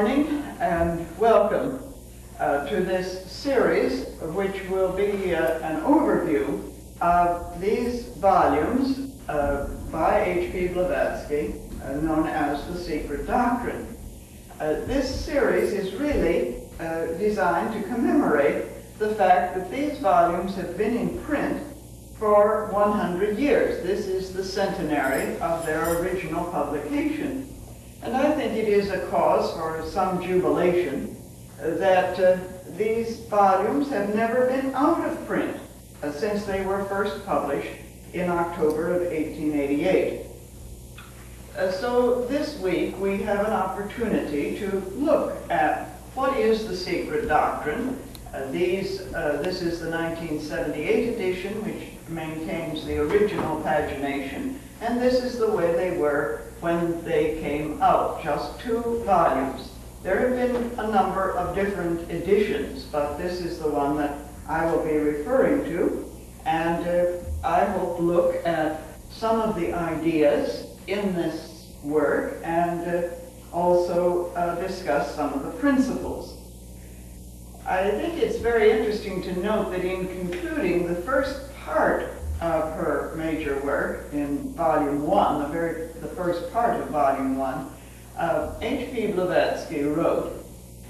morning and welcome to this series, which will be an overview of these volumes by H.P. Blavatsky, known as the Secret Doctrine. This series is really designed to commemorate the fact that these volumes have been in print for 100 years. This is the centenary of their original publication. And I think it is a cause for some jubilation that these volumes have never been out of print since they were first published in October of 1888. So this week we have an opportunity to look at what is the Secret Doctrine. This is the 1978 edition, which maintains the original pagination, and this is the way they were when they came out, just 2 volumes. There have been a number of different editions, but this is the one that I will be referring to, and I will look at some of the ideas in this work and also discuss some of the principles. I think it's very interesting to note that in concluding the first part of her major work in Volume 1, the first part of Volume 1, H.P. Blavatsky wrote,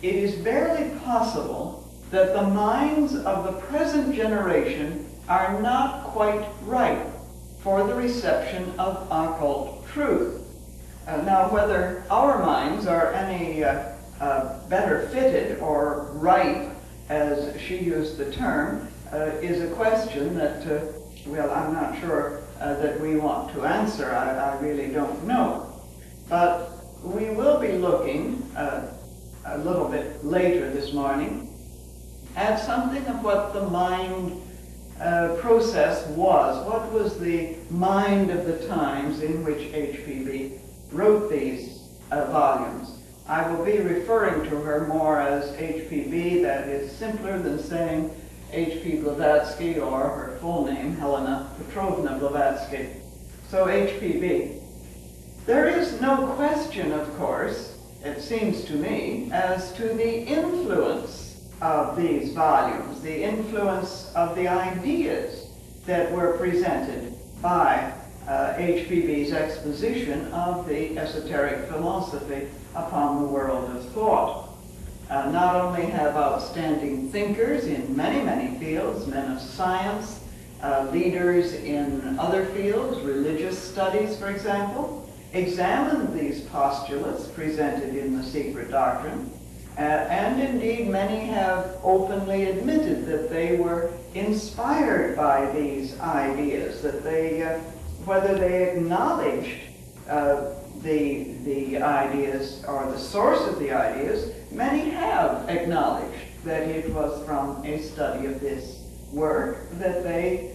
"It is barely possible that the minds of the present generation are not quite ripe for the reception of occult truth." Now, whether our minds are any better fitted or ripe, as she used the term, is a question that, well, I'm not sure that we want to answer. I really don't know. But we will be looking a little bit later this morning at something of what the mind process was. What was the mind of the times in which H.P.B. wrote these volumes? I will be referring to her more as H.P.B. That is simpler than saying H.P. Blavatsky or her full name, Helena Petrovna Blavatsky. So H.P.B. There is no question, of course, it seems to me, as to the influence of these volumes, the influence of the ideas that were presented by H.P.B.'s exposition of the esoteric philosophy upon the world of thought. Not only have outstanding thinkers in many, many fields, men of science, leaders in other fields, religious studies, for example, examined these postulates presented in the Secret Doctrine, and indeed many have openly admitted that they were inspired by these ideas, that they, whether they acknowledged the ideas or the source of the ideas, many have acknowledged that it was from a study of this work that they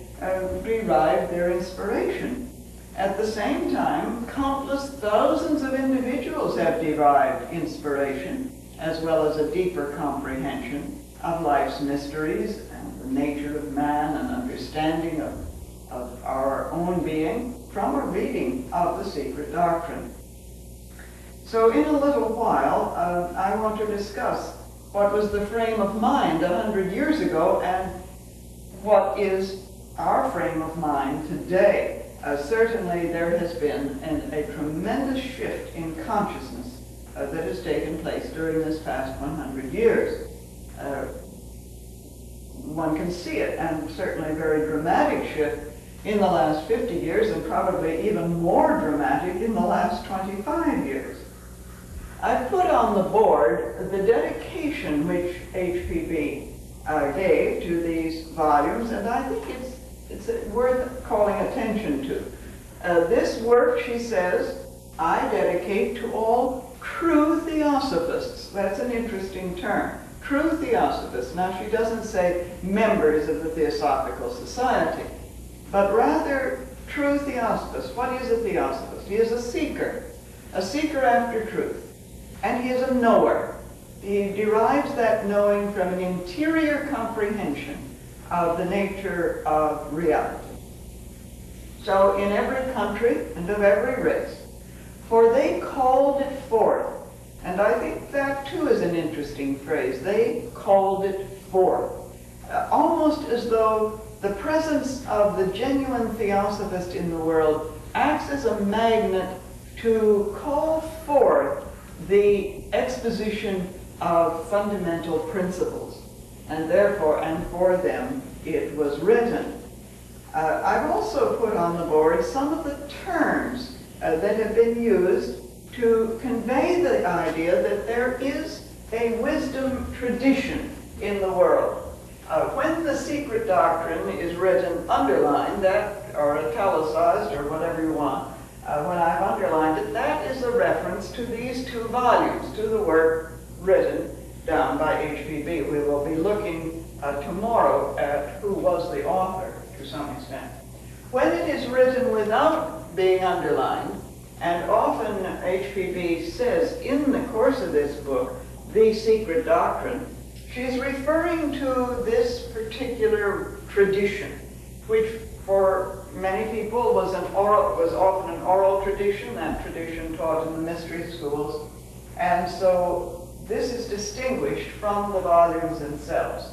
derived their inspiration. At the same time, countless thousands of individuals have derived inspiration, as well as a deeper comprehension of life's mysteries and the nature of man and understanding of our own being from a reading of the Secret Doctrine. So in a little while, I want to discuss what was the frame of mind 100 years ago and what is our frame of mind today. Certainly there has been a tremendous shift in consciousness that has taken place during this past 100 years. One can see it, and certainly a very dramatic shift in the last 50 years, and probably even more dramatic in the last 25 years. I put on the board the dedication which H.P.B. gave to these volumes, and I think it's worth calling attention to. This work, she says, I dedicate to all true theosophists. That's an interesting term. True theosophists. Now, she doesn't say members of the Theosophical Society, but rather true theosophists. What is a theosophist? He is a seeker after truth. And he is a knower. He derives that knowing from an interior comprehension of the nature of reality. So in every country and of every race, for they called it forth And I think that too is an interesting phrase. They called it forth. Almost as though the presence of the genuine theosophist in the world acts as a magnet to call forth the exposition of fundamental principles. And therefore, and for them, it was written. I've also put on the board some of the terms that have been used to convey the idea that there is a wisdom tradition in the world. When the Secret Doctrine is written, underlined, that, or italicized, or whatever you want, when I've underlined it, that is a reference to these two volumes, to the work written down by HPB. We will be looking tomorrow at who was the author to some extent. When it is written without being underlined, and often HPB says in the course of this book, The Secret Doctrine, she's referring to this particular tradition, which for many people was often an oral tradition, that tradition taught in the mystery schools. And so this is distinguished from the volumes themselves.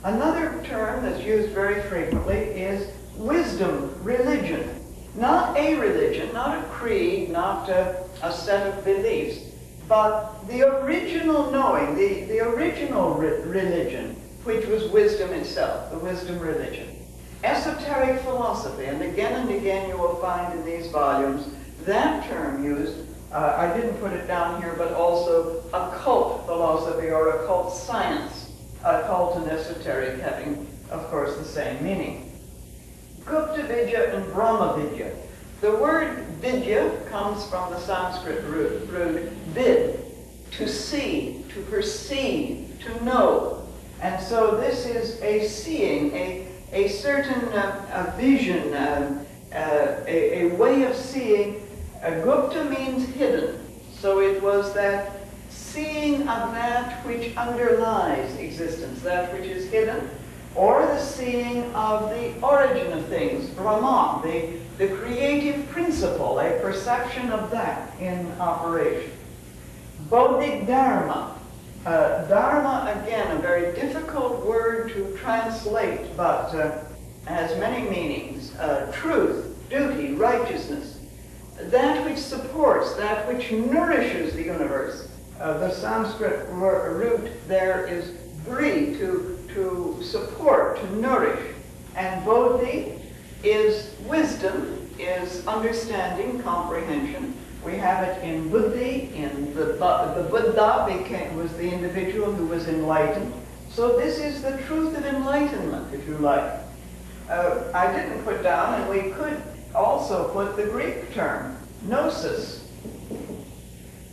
Another term that's used very frequently is wisdom religion. Not a religion, not a creed, not a set of beliefs, but the original knowing, the original religion, which was wisdom itself, the wisdom religion. Esoteric philosophy, and again you will find in these volumes that term used. I didn't put it down here, but also occult philosophy or occult science, occult and esoteric having, of course, the same meaning. Gupta Vidya and Brahma Vidya. The word vidya comes from the Sanskrit root vid, to see, to perceive, to know. And so this is a seeing, a certain vision, a way of seeing. Gupta means hidden. So it was that seeing of that which underlies existence, that which is hidden, or the seeing of the origin of things, Brahman, the creative principle, a perception of that in operation. Bodhidharma. Dharma, again, a very difficult word to translate, but has many meanings. Truth, duty, righteousness. That which supports, that which nourishes the universe. The Sanskrit root there is bri, to support, to nourish. And bodhi is wisdom, is understanding, comprehension. We have it in buddhi, in the Buddha was the individual who was enlightened. So this is the truth of enlightenment, if you like. I didn't put down, and we could also put the Greek term, gnosis.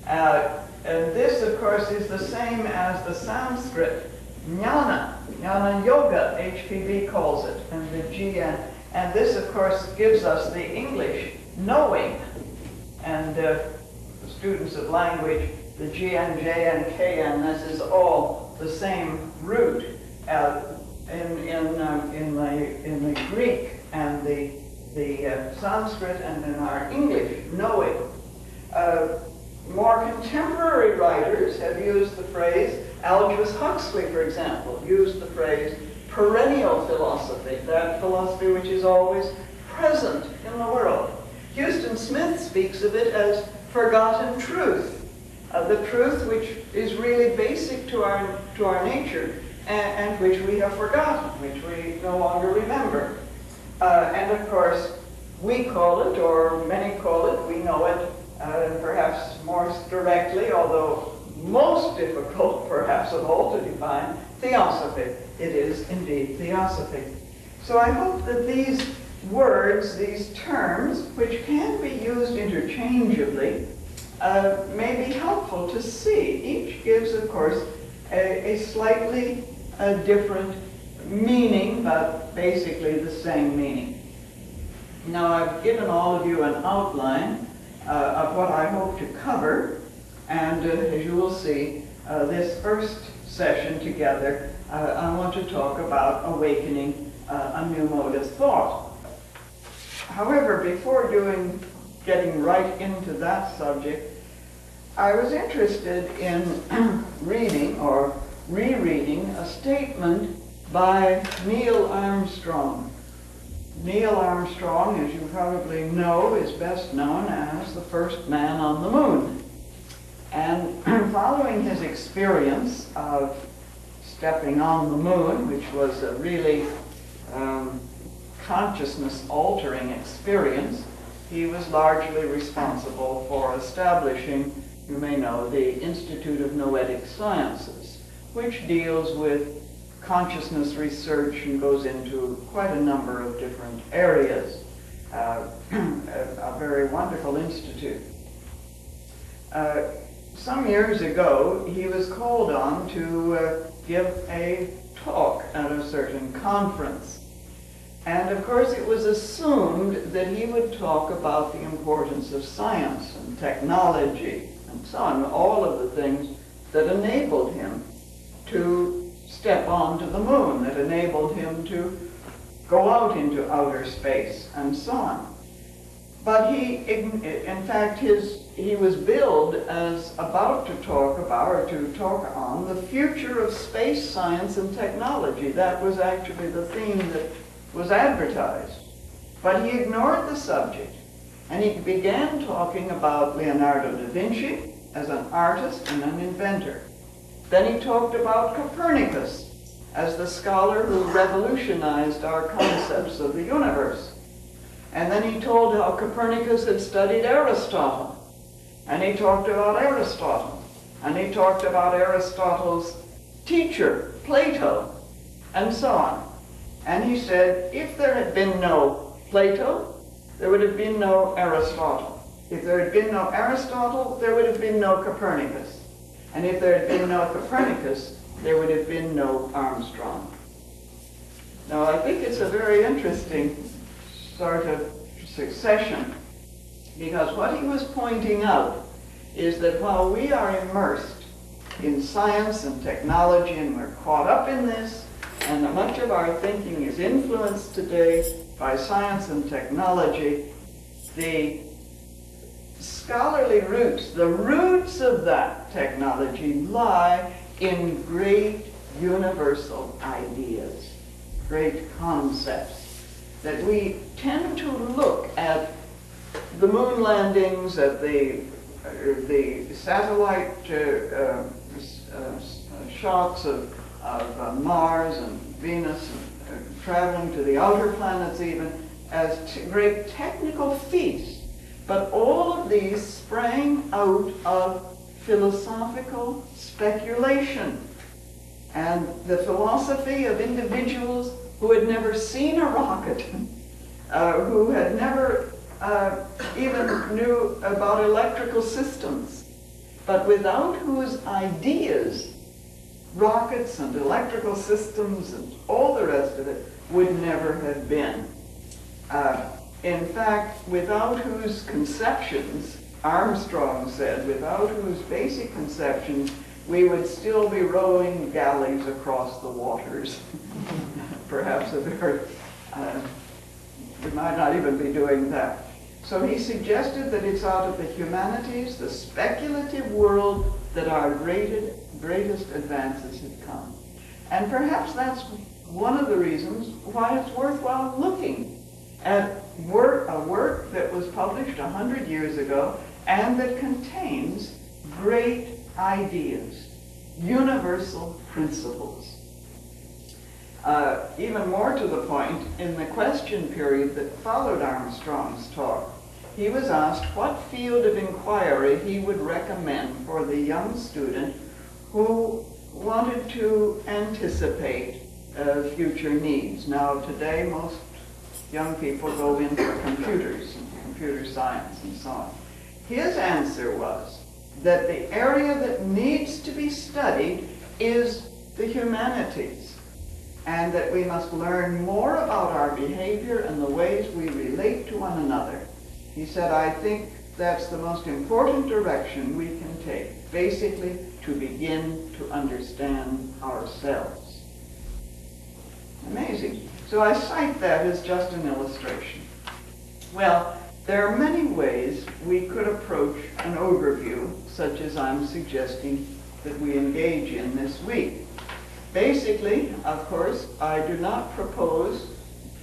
And this, of course, is the same as the Sanskrit jnana. Jnana yoga, HPB calls it, and the GN. And this, of course, gives us the English knowing. And students of language, the GN, JN, KN, this is all the same root in the Greek and the Sanskrit and in our English, knowing. More contemporary writers have used the phrase, Aldous Huxley, for example, used the phrase perennial philosophy, that philosophy which is always present in the world. Houston Smith speaks of it as forgotten truth, the truth which is really basic to our nature and which we have forgotten, which we no longer remember. And of course, we call it, or many call it, we know it, perhaps more directly, although most difficult perhaps of all to define, theosophy. It is indeed theosophy. So I hope that these words, these terms, which can be used interchangeably, may be helpful to see. Each gives, of course, a slightly different meaning, but basically the same meaning. Now, I've given all of you an outline of what I hope to cover, and as you will see, this first session together, I want to talk about awakening a new mode of thought. However, before getting right into that subject, I was interested in reading or rereading a statement by Neil Armstrong. Neil Armstrong, as you probably know, is best known as the first man on the moon. And following his experience of stepping on the moon, which was a really consciousness-altering experience, he was largely responsible for establishing, you may know, the Institute of Noetic Sciences, which deals with consciousness research and goes into quite a number of different areas. A very wonderful institute. Some years ago, he was called on to give a talk at a certain conference. And of course, it was assumed that he would talk about the importance of science and technology and so on, all of the things that enabled him to step onto the moon, that enabled him to go out into outer space and so on. But in fact, he was billed as about to talk about, or to talk on, the future of space science and technology. That was actually the theme that was advertised. But he ignored the subject, and he began talking about Leonardo da Vinci as an artist and an inventor. Then he talked about Copernicus as the scholar who revolutionized our concepts of the universe. And then he told how Copernicus had studied Aristotle. And he talked about Aristotle. And he talked about Aristotle's teacher, Plato, and so on. And he said, if there had been no Plato, there would have been no Aristotle. If there had been no Aristotle, there would have been no Copernicus. And if there had been no Copernicus, there would have been no Armstrong. Now, I think it's a very interesting sort of succession, because what he was pointing out is that while we are immersed in science and technology, and we're caught up in this, and much of our thinking is influenced today by science and technology, the scholarly roots, the roots of that technology lie in great universal ideas, great concepts, that we tend to look at the moon landings, at the satellite shots of Mars and Venus, and traveling to the outer planets even, as great technical feats. But all of these sprang out of philosophical speculation and the philosophy of individuals who had never seen a rocket, who had never even knew about electrical systems, but without whose ideas rockets and electrical systems and all the rest of it would never have been. In fact, without whose conceptions, Armstrong said, without whose basic conceptions, we would still be rowing galleys across the waters. Perhaps we might not even be doing that. So he suggested that it's out of the humanities, the speculative world, that our greatest advances have come. And perhaps that's one of the reasons why it's worthwhile looking at a work that was published 100 years ago and that contains great ideas, universal principles. Even more to the point, in the question period that followed Armstrong's talk, he was asked what field of inquiry he would recommend for the young student who wanted to anticipate future needs. Now, today, most young people go in for computers and computer science and so on. His answer was that the area that needs to be studied is the humanities, and that we must learn more about our behavior and the ways we relate to one another. He said, I think that's the most important direction we can take, basically to begin to understand ourselves. Amazing. So I cite that as just an illustration. Well, There are many ways we could approach an overview, such as I'm suggesting that we engage in this week. Basically, of course, I do not propose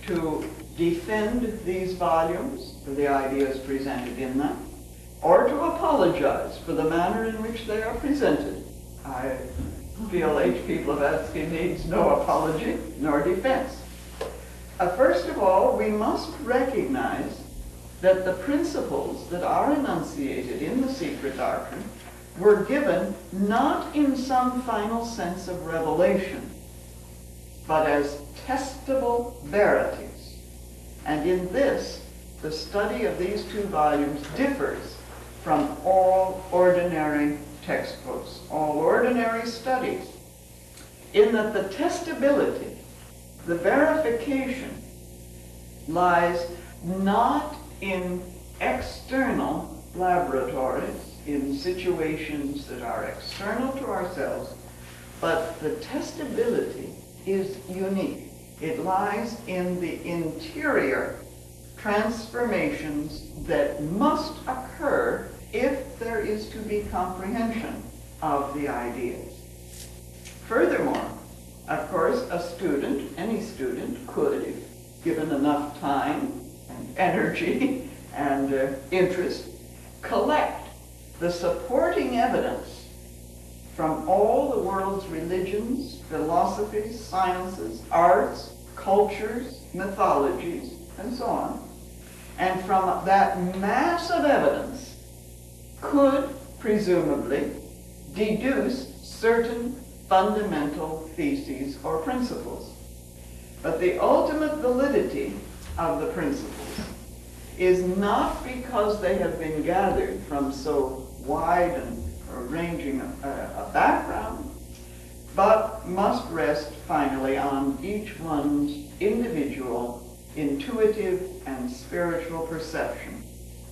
to defend these volumes for the ideas presented in them, or to apologize for the manner in which they are presented. I feel H.P. Blavatsky needs no apology nor defense. First of all, we must recognize that the principles that are enunciated in the Secret Doctrine were given not in some final sense of revelation, but as testable verities. And in this, the study of these two volumes differs from all ordinary textbooks, all ordinary studies, in that the testability, the verification, lies not in external laboratories, in situations that are external to ourselves, but the testability is unique. It lies in the interior transformations that must occur if there is to be comprehension of the ideas. Furthermore, of course, a student, any student, could, if given enough time and energy and interest, collect the supporting evidence from all the world's religions, philosophies, sciences, arts, cultures, mythologies, and so on. And from that mass of evidence could, presumably, deduce certain fundamental theses or principles. But the ultimate validity of the principles is not because they have been gathered from so wide and ranging a background, but must rest finally on each one's individual intuitive and spiritual perception,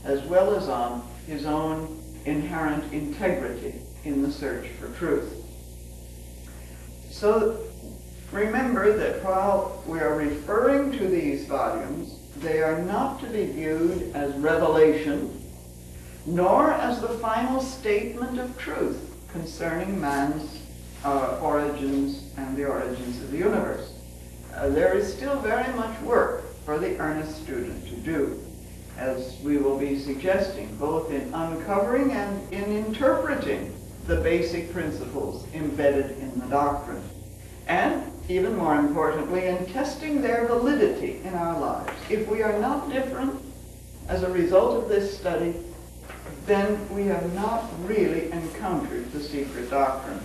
as well as on his own inherent integrity in the search for truth. So remember that while we are referring to these volumes, they are not to be viewed as revelation, nor as the final statement of truth concerning man's origins and the origins of the universe. There is still very much work for the earnest student to do, as we will be suggesting, both in uncovering and in interpreting the basic principles embedded in the doctrine, and even more importantly, in testing their validity in our lives. If we are not different as a result of this study, then we have not really encountered the Secret Doctrine.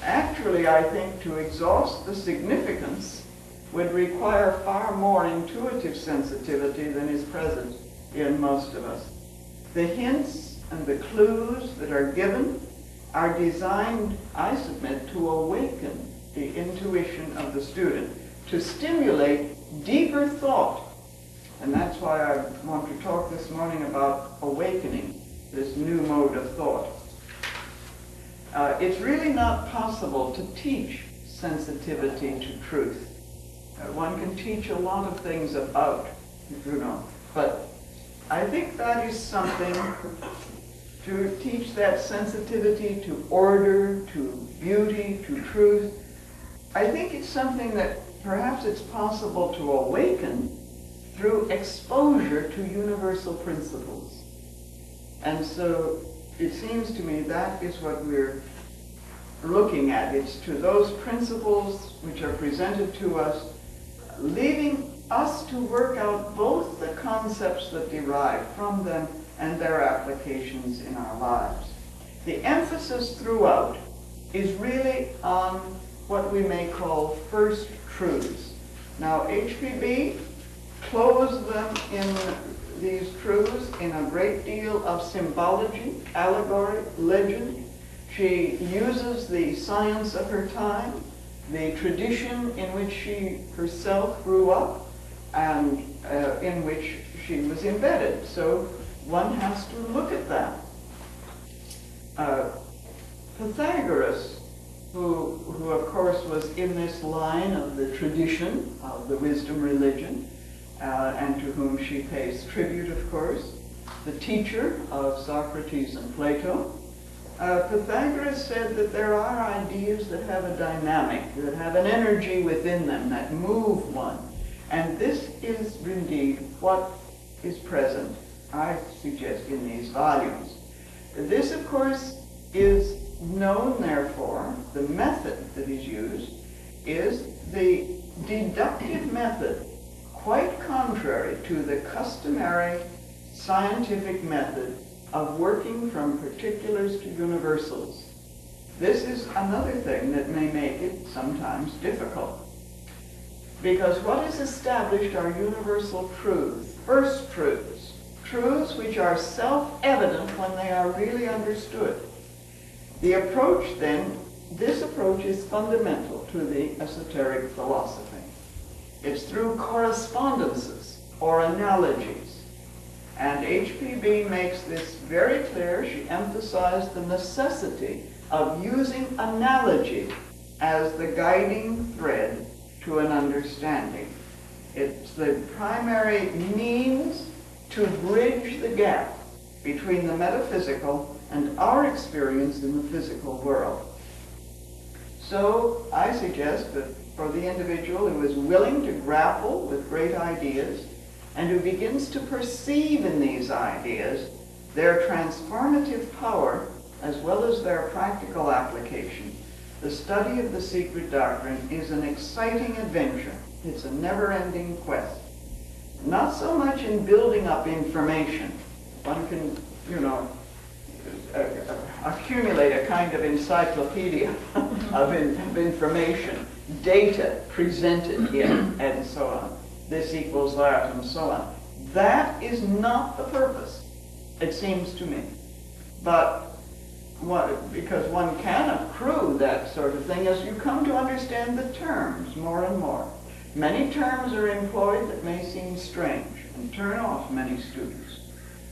Actually, I think to exhaust the significance would require far more intuitive sensitivity than is present in most of us. The hints and the clues that are given are designed, I submit, to awaken the intuition of the student, to stimulate deeper thought. And that's why I want to talk this morning about awakening this new mode of thought. It's really not possible to teach sensitivity to truth. One can teach a lot of things about, but I think that is something to teach, that sensitivity to order, to beauty, to truth. I think it's something that perhaps it's possible to awaken through exposure to universal principles. And so it seems to me that is what we're looking at. It's to those principles which are presented to us, leaving us to work out both the concepts that derive from them and their applications in our lives. The emphasis throughout is really on what we may call first truths. Now, HPB clothes them in these truths in a great deal of symbology, allegory, legend. She uses the science of her time, the tradition in which she herself grew up, and in which she was embedded. So one has to look at that. Pythagoras, who of course was in this line of the tradition of the wisdom religion, and to whom she pays tribute, of course, the teacher of Socrates and Plato. Pythagoras said that there are ideas that have a dynamic, that have an energy within them, that move one. And this is indeed what is present, I suggest, in these volumes. This, of course, is known, therefore, the method that is used is the deductive method, quite contrary to the customary scientific method of working from particulars to universals. This is another thing that may make it sometimes difficult. Because what is established are universal truths, first truths, truths which are self-evident when they are really understood. The approach then, this approach is fundamental to the esoteric philosophy. It's through correspondences or analogies. And HPB makes this very clear. She emphasized the necessity of using analogy as the guiding thread to an understanding. It's the primary means to bridge the gap between the metaphysical and our experience in the physical world. So I suggest that for the individual who is willing to grapple with great ideas and who begins to perceive in these ideas their transformative power as well as their practical application, the study of the Secret Doctrine is an exciting adventure. It's a never-ending quest. Not so much in building up information. One can, accumulate a kind of encyclopedia of information, data presented in, and so on. This equals that, and so on. That is not the purpose, it seems to me. But because one can accrue that sort of thing as you come to understand the terms more and more. Many terms are employed that may seem strange and turn off many students.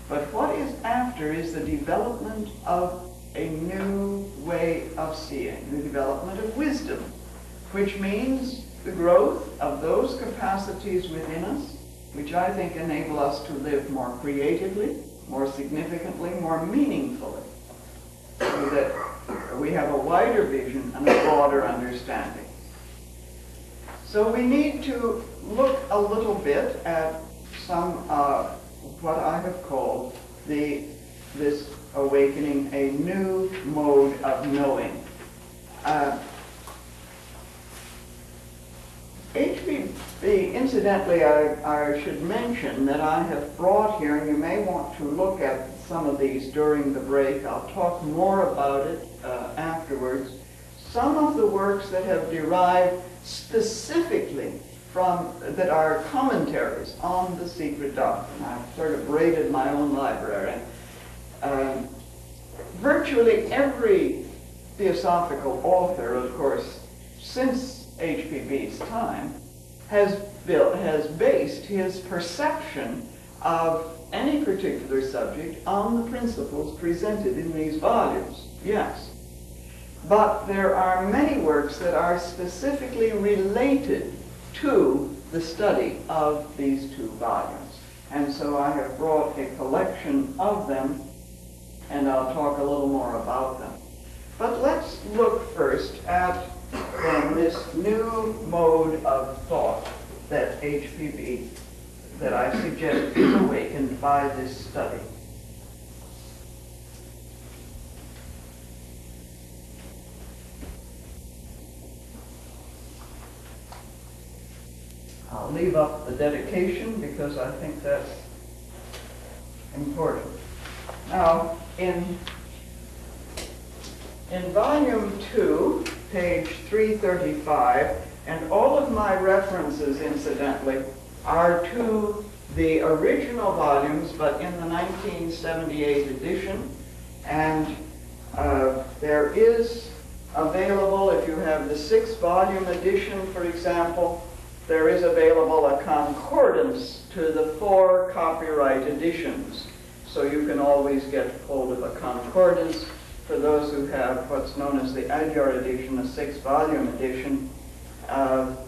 But what is after is the development of a new way of seeing, the development of wisdom, which means the growth of those capacities within us, which I think enable us to live more creatively, more significantly, more meaningfully, so that we have a wider vision and a broader understanding. So we need to look a little bit at some what I have called this awakening, a new mode of knowing. HPB, incidentally, I should mention that I have brought here, and you may want to look at some of these during the break. I'll talk more about it afterwards. Some of the works that have derived specifically from, that are commentaries on the Secret Doctrine. I've sort of raided my own library. Virtually every theosophical author, of course, since HPB's time, has based his perception of any particular subject on the principles presented in these volumes. Yes. But there are many works that are specifically related to the study of these two volumes. And so I have brought a collection of them, and I'll talk a little more about them. But let's look first at then this new mode of thought that HPB, that I suggest is awakened by this study. I'll leave up the dedication because I think that's important. Now, in volume 2, page 335, and all of my references, incidentally, are to the original volumes, but in the 1978 edition, and there is available, if you have the 6-volume edition, for example, there is available a concordance to the 4 copyright editions. So you can always get hold of a concordance. For those who have what's known as the Adyar edition, a 6-volume edition,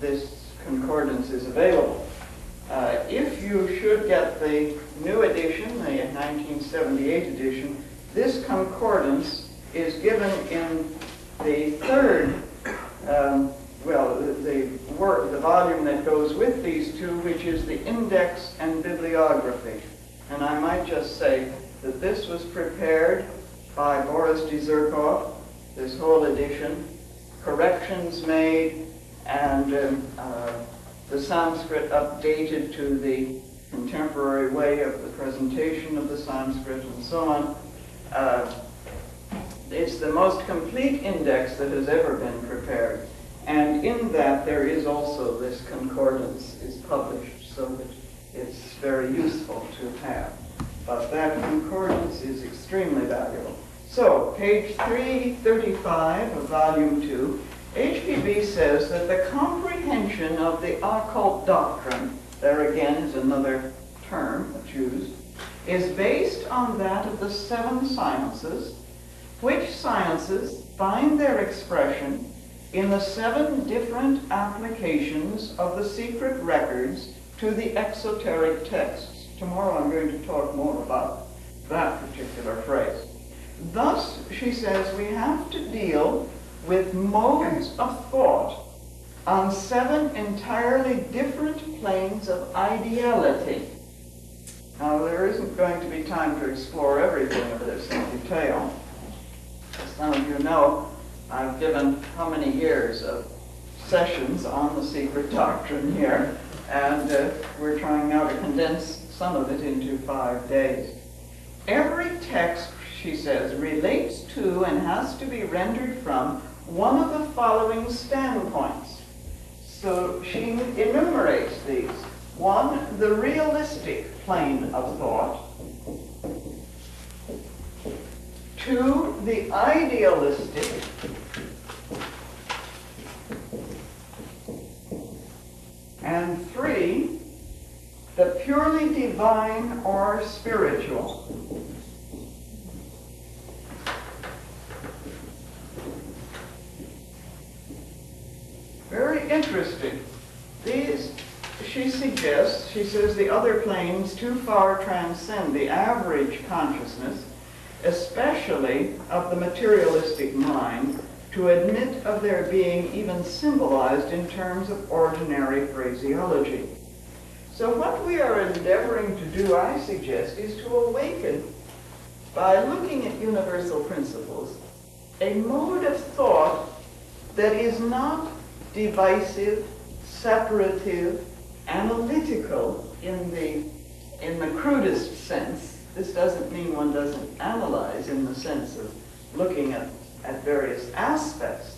this concordance is available. If you should get the new edition, the 1978 edition, this concordance is given in the third, the volume that goes with these two, which is the Index and Bibliography. And I might just say that this was prepared by Boris Dzirkov, this whole edition, corrections made, and the Sanskrit updated to the contemporary way of the presentation of the Sanskrit and so on. It's the most complete index that has ever been prepared. And in that there is also this concordance is published so that it's very useful to have. But that concordance is extremely valuable. So, page 335 of volume 2, HPB says that the comprehension of the occult doctrine, there again is another term that's used, is based on that of the 7 sciences, which sciences find their expression in the 7 different applications of the secret records to the exoteric texts. Tomorrow I'm going to talk more about that particular phrase. Thus, she says, we have to deal with modes of thought on 7 entirely different planes of ideality. Now, there isn't going to be time to explore everything of this in detail. As some of you know, I've given how many years of sessions on the Secret Doctrine here, and we're trying now to condense some of it into 5 days. Every text, she says, relates to and has to be rendered from one of the following standpoints. So she enumerates these. 1, the realistic plane of thought. 2, the idealistic. And 3, the purely divine or spiritual. Very interesting. These, she suggests, she says the other planes too far transcend the average consciousness, especially of the materialistic mind, to admit of their being even symbolized in terms of ordinary phraseology. So what we are endeavoring to do, I suggest, is to awaken, by looking at universal principles, a mode of thought that is not divisive, separative, analytical in the crudest sense. This doesn't mean one doesn't analyze in the sense of looking at various aspects,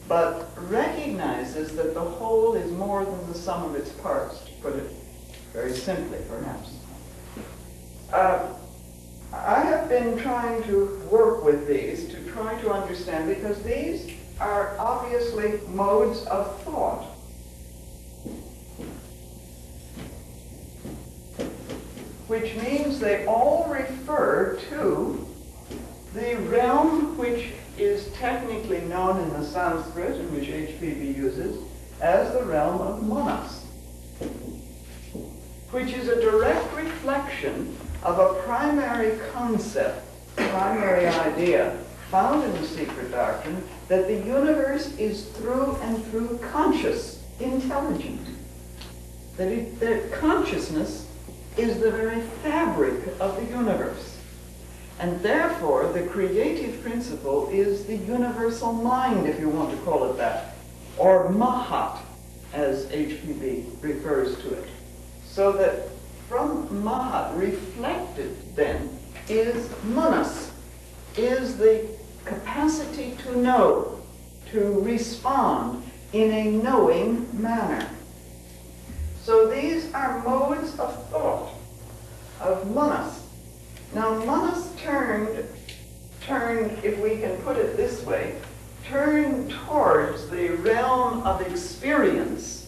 but recognizes that the whole is more than the sum of its parts, to put it very simply, perhaps. I have been trying to work with these to try to understand, because these are obviously modes of thought. Which means they all refer to the realm which is technically known in the Sanskrit, and which HPB uses, as the realm of manas, which is a direct reflection of a primary concept, primary idea, found in the Secret Doctrine, that the universe is through and through conscious, intelligent. That consciousness is the very fabric of the universe. And therefore, the creative principle is the universal mind, if you want to call it that, or Mahat, as HPB refers to it. So that from Mahat, reflected then, is manas, is the capacity to know, to respond in a knowing manner. So these are modes of thought, of manas. Now manas turned, if we can put it this way, turned towards the realm of experience,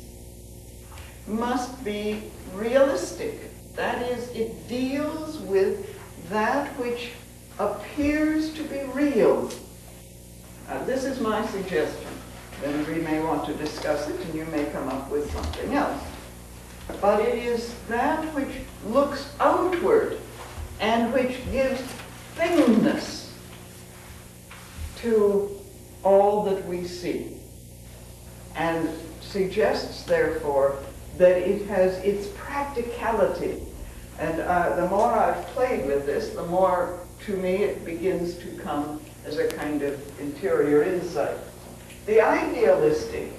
must be realistic. That is, it deals with that which appears to be real. This is my suggestion. Then we may want to discuss it, and you may come up with something else. but it is that which looks outward and which gives thingness to all that we see, and suggests, therefore, that it has its practicality. And the more I've played with this, the more, to me, it begins to come as a kind of interior insight. The idealistic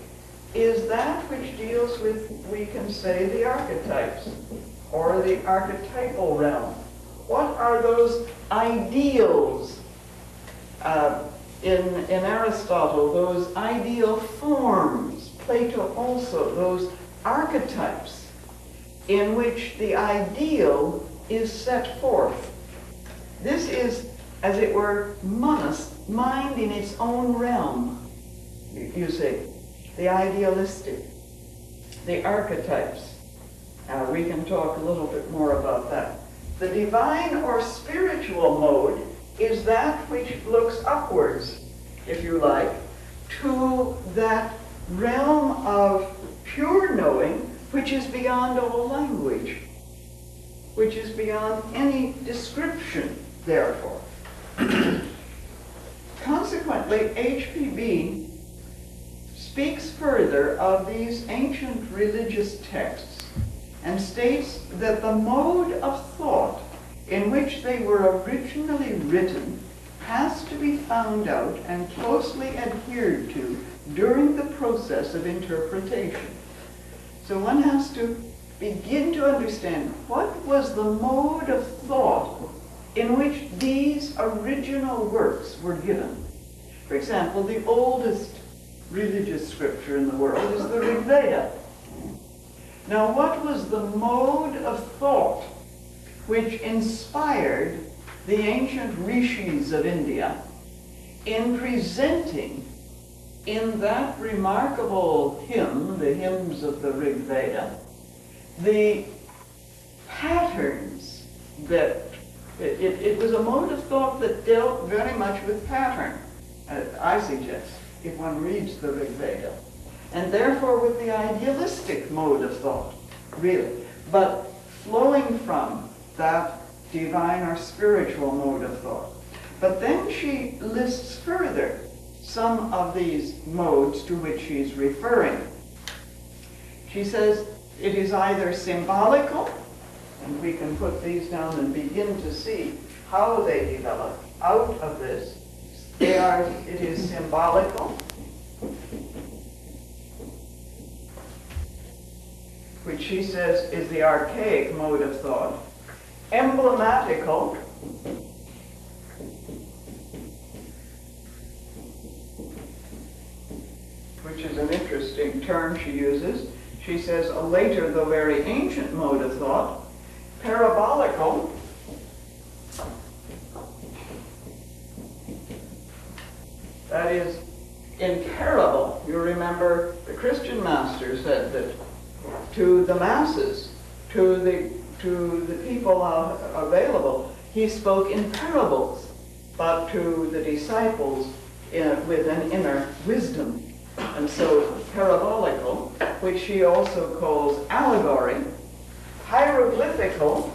is that which deals with, we can say, the archetypes, or the archetypal realm. What are those ideals in Aristotle, those ideal forms, Plato also, those archetypes in which the ideal is set forth? This is, as it were, monist, mind in its own realm, you see, the idealistic, the archetypes. We can talk a little bit more about that. The divine or spiritual mode is that which looks upwards, if you like, to that realm of pure knowing which is beyond all language, which is beyond any description, therefore. Consequently, HPB speaks further of these ancient religious texts and states that the mode of thought in which they were originally written has to be found out and closely adhered to during the process of interpretation. So one has to begin to understand what was the mode of thought in which these original works were given. For example, the oldest religious scripture in the world is the Rig Veda. Now, what was the mode of thought which inspired the ancient rishis of India in presenting in that remarkable hymn, the hymns of the Rig Veda, the patterns that, it was a mode of thought that dealt very much with pattern, I suggest, if one reads the Rig Veda, and therefore with the idealistic mode of thought, really, but flowing from that divine or spiritual mode of thought. But then she lists further some of these modes to which she's referring. She says it is either symbolical, and we can put these down and begin to see how they develop out of this. It is symbolical, which she says is the archaic mode of thought, emblematical, which is an interesting term she uses. She says a later, though very ancient mode of thought, parabolical, that is, in parable. You remember the Christian master said that to the masses, to the people available, he spoke in parables, but to the disciples with an inner wisdom. And so parabolical, which she also calls allegory, hieroglyphical,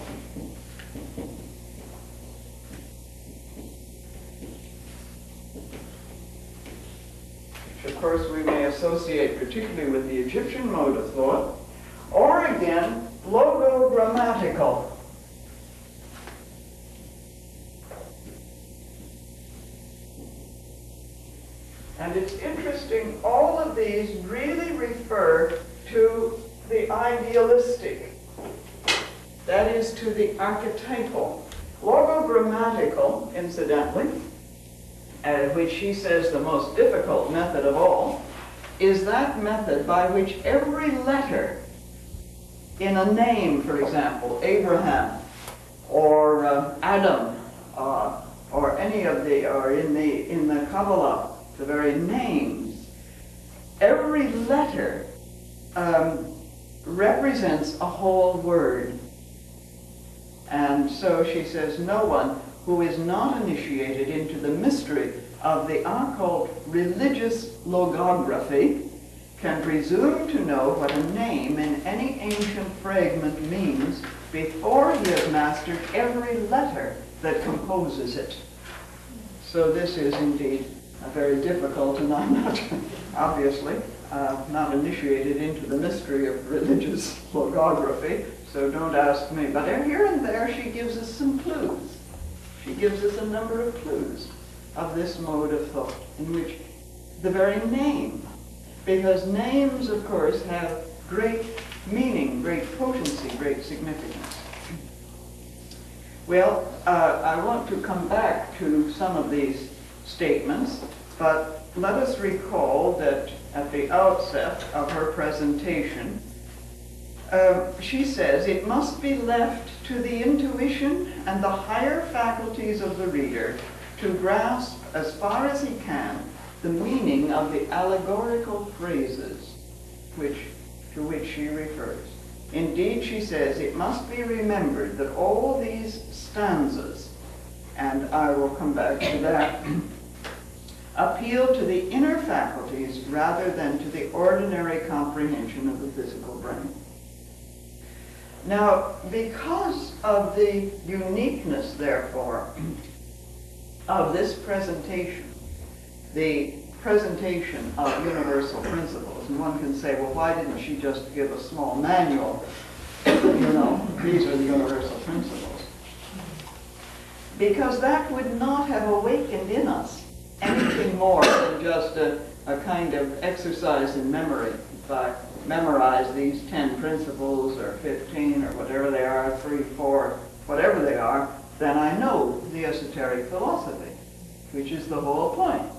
which of course we may associate particularly with the Egyptian mode of thought, or again, logogrammatical. And it's interesting, all of these really refer to the idealistic, that is, to the archetypal. Logogrammatical, incidentally, which she says the most difficult method of all, is that method by which every letter in a name, for example, Abraham, or Adam, or any of the, or in the Kabbalah, the very names, every letter represents a whole word. And so she says no one who is not initiated into the mystery of the occult religious logography can presume to know what a name in any ancient fragment means before he has mastered every letter that composes it. So this is indeed very difficult, and I'm not, obviously, not initiated into the mystery of religious logography, so don't ask me. But here and there she gives us some clues. She gives us a number of clues of this mode of thought, in which the very name, because names, of course, have great meaning, great potency, great significance. Well, I want to come back to some of these statements, but let us recall that at the outset of her presentation, she says, it must be left to the intuition and the higher faculties of the reader to grasp as far as he can the meaning of the allegorical phrases to which she refers. Indeed, she says, it must be remembered that all these stanzas, and I will come back to that, appeal to the inner faculties rather than to the ordinary comprehension of the physical brain. Now, because of the uniqueness, therefore, of this presentation, the presentation of universal principles, and one can say, well, why didn't she just give a small manual? These are the universal principles. Because that would not have awakened in us anything more than just a kind of exercise in memory. If I memorize these 10 principles or 15 or whatever they are, 3, 4, whatever they are, then I know the esoteric philosophy, which is the whole point.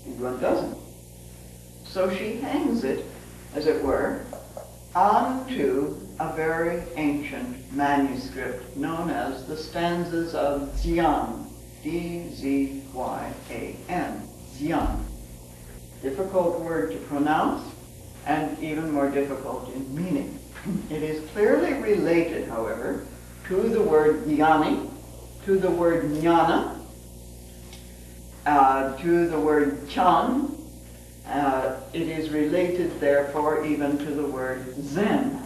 And one doesn't. So she hangs it, as it were, onto a very ancient manuscript known as the stanzas of Dzyan, D-Z-Y-A-N, Dzyan. Difficult word to pronounce, and even more difficult in meaning. It is clearly related, however, to the word jnani, to the word jnana, to the word chan. It is related, therefore, even to the word Zen.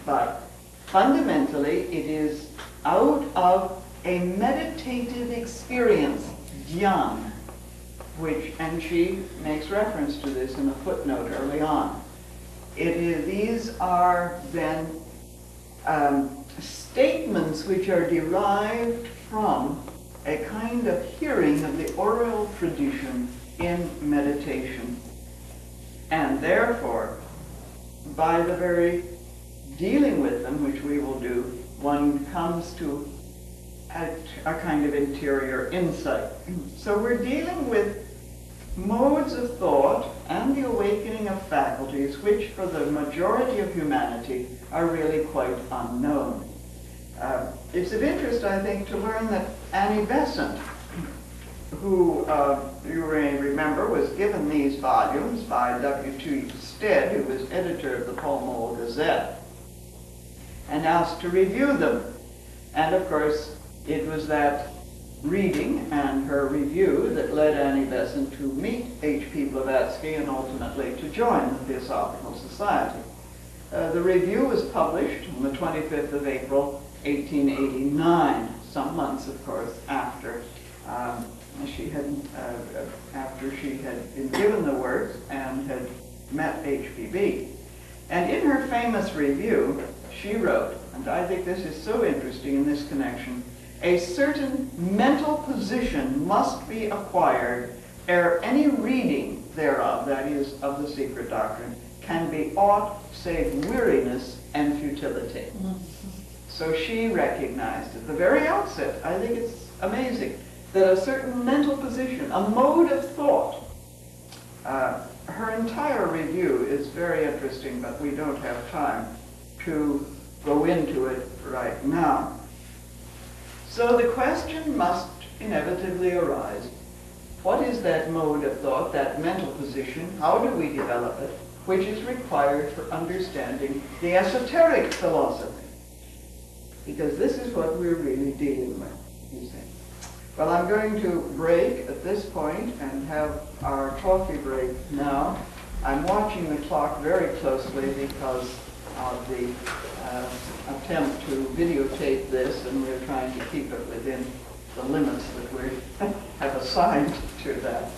But fundamentally, it is out of a meditative experience, dhyan, and she makes reference to this in a footnote early on. These are then statements which are derived from a kind of hearing of the oral tradition in meditation. And therefore, by the very dealing with them, which we will do, one comes to a kind of interior insight. So we're dealing with modes of thought and the awakening of faculties which for the majority of humanity are really quite unknown. It's of interest, I think, to learn that Annie Besant, who you may remember was given these volumes by W.T. Stead, who was editor of the Pall Mall Gazette, and asked to review them. And of course, it was that reading and her review that led Annie Besant to meet H.P. Blavatsky and ultimately to join the Theosophical Society. The review was published on the 25th of April, 1889, some months, of course, after she had been given the works and had met HPB. And in her famous review, she wrote, and I think this is so interesting in this connection, a certain mental position must be acquired ere any reading thereof, that is, of the Secret Doctrine, can be aught save weariness and futility. So she recognized at the very outset, I think it's amazing, that a certain mental position, a mode of thought, her entire review is very interesting, but we don't have time to go into it right now. So the question must inevitably arise, what is that mode of thought, that mental position, how do we develop it, which is required for understanding the esoteric philosophy? Because this is what we're really dealing with, you see. Well, I'm going to break at this point and have our coffee break now. I'm watching the clock very closely because of the attempt to videotape this, and we're trying to keep it within the limits that we have assigned to that.